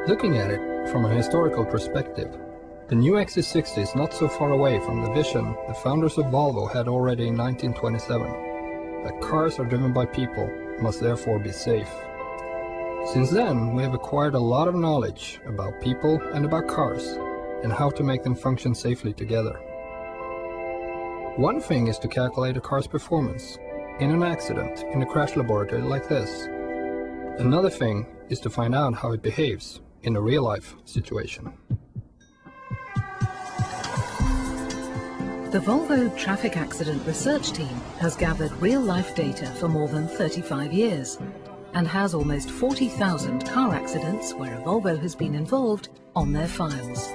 Looking at it from a historical perspective, the new XC60 is not so far away from the vision the founders of Volvo had already in 1927, that cars are driven by people and must therefore be safe. Since then, we have acquired a lot of knowledge about people and about cars, and how to make them function safely together. One thing is to calculate a car's performance in an accident in a crash laboratory like this. Another thing is to find out how it behaves in a real-life situation. The Volvo Traffic Accident Research Team has gathered real-life data for more than 35 years and has almost 40,000 car accidents where a Volvo has been involved on their files.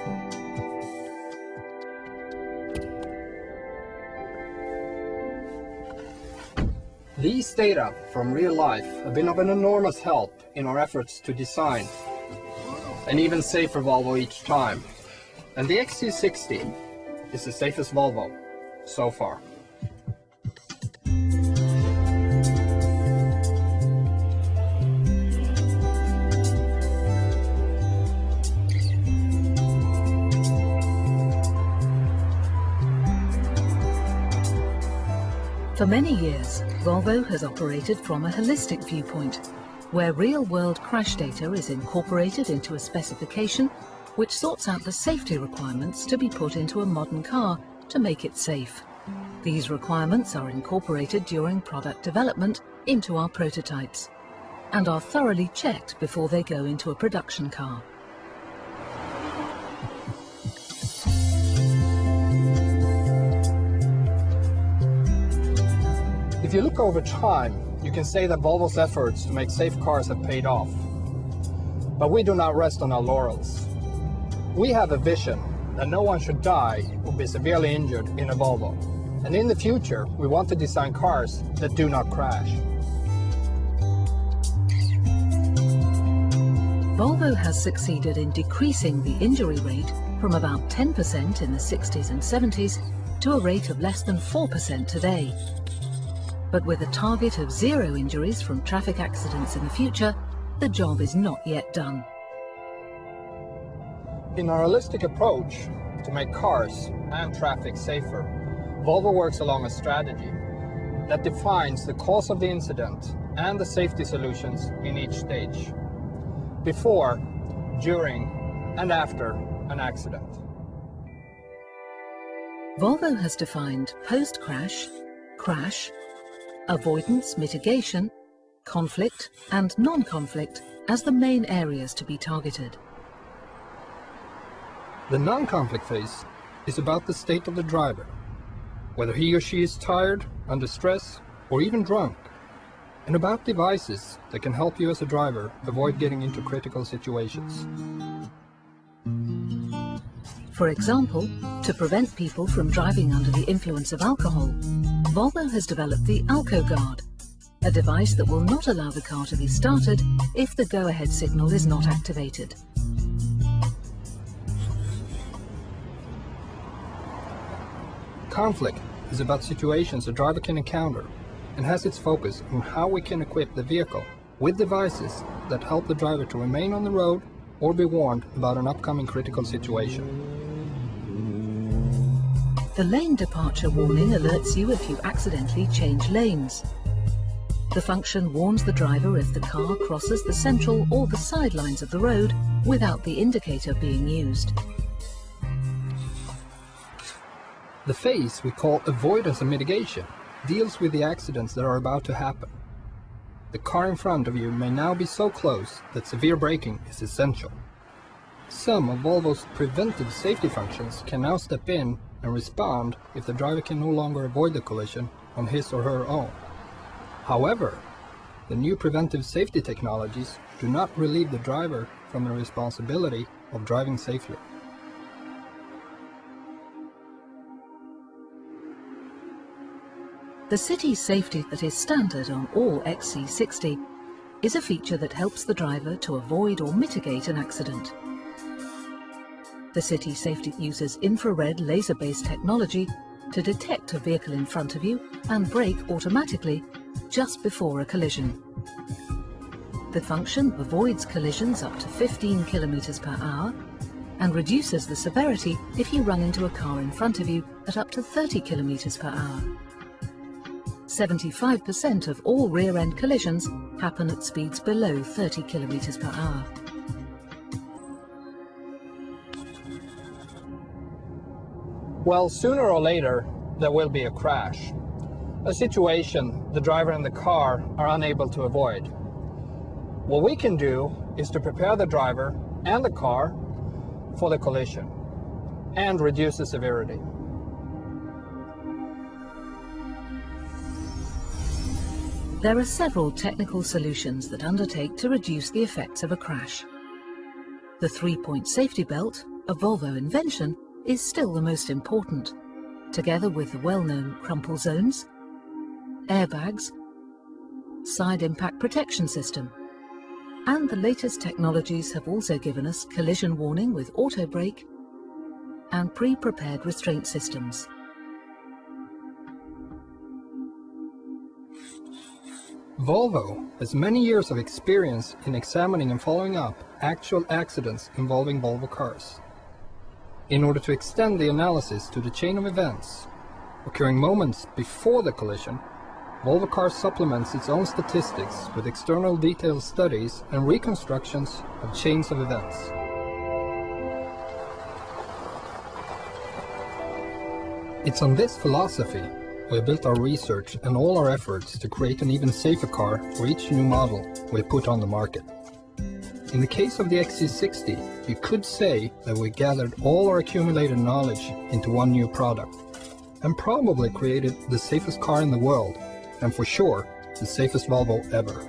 These data from real life have been of an enormous help in our efforts to design an even safer Volvo each time. And the XC60 is the safest Volvo so far. For many years, Volvo has operated from a holistic viewpoint, where real-world crash data is incorporated into a specification which sorts out the safety requirements to be put into a modern car to make it safe. These requirements are incorporated during product development into our prototypes and are thoroughly checked before they go into a production car. If you look over time, you can say that Volvo's efforts to make safe cars have paid off. But we do not rest on our laurels. We have a vision that no one should die or be severely injured in a Volvo. And in the future, we want to design cars that do not crash. Volvo has succeeded in decreasing the injury rate from about 10% in the 60s and 70s to a rate of less than 4% today. But with a target of 0 injuries from traffic accidents in the future, the job is not yet done. In our holistic approach to make cars and traffic safer, Volvo works along a strategy that defines the cause of the incident and the safety solutions in each stage, before, during, and after an accident. Volvo has defined post-crash, crash, avoidance, mitigation, conflict and non-conflict as the main areas to be targeted. The non-conflict phase is about the state of the driver, whether he or she is tired, under stress, or even drunk, and about devices that can help you as a driver avoid getting into critical situations. For example, to prevent people from driving under the influence of alcohol, Volvo has developed the AlcoGuard, a device that will not allow the car to be started if the go-ahead signal is not activated. Conflict is about situations a driver can encounter and has its focus on how we can equip the vehicle with devices that help the driver to remain on the road or be warned about an upcoming critical situation. The lane departure warning alerts you if you accidentally change lanes. The function warns the driver if the car crosses the central or the sidelines of the road without the indicator being used. The phase we call avoidance and mitigation deals with the accidents that are about to happen. The car in front of you may now be so close that severe braking is essential. Some of Volvo's preventive safety functions can now step in and respond if the driver can no longer avoid the collision on his or her own. However, the new preventive safety technologies do not relieve the driver from the responsibility of driving safely. The city safety that is standard on all XC60 is a feature that helps the driver to avoid or mitigate an accident. The city safety uses infrared laser-based technology to detect a vehicle in front of you and brake automatically just before a collision. The function avoids collisions up to 15 kilometers per hour and reduces the severity if you run into a car in front of you at up to 30 kilometers per hour. 75% of all rear-end collisions happen at speeds below 30 kilometers per hour. Well, sooner or later, there will be a crash. A situation the driver and the car are unable to avoid. What we can do is to prepare the driver and the car for the collision and reduce the severity. There are several technical solutions that undertake to reduce the effects of a crash. The three-point safety belt, a Volvo invention, is still the most important, together with the well-known crumple zones, airbags, side impact protection system. And the latest technologies have also given us collision warning with auto brake and pre-prepared restraint systems. Volvo has many years of experience in examining and following up actual accidents involving Volvo cars. In order to extend the analysis to the chain of events occurring moments before the collision, Volvo Cars supplements its own statistics with external detailed studies and reconstructions of chains of events. It's on this philosophy we have built our research and all our efforts to create an even safer car for each new model we put on the market. In the case of the XC60, you could say that we gathered all our accumulated knowledge into one new product and probably created the safest car in the world, and for sure, the safest Volvo ever.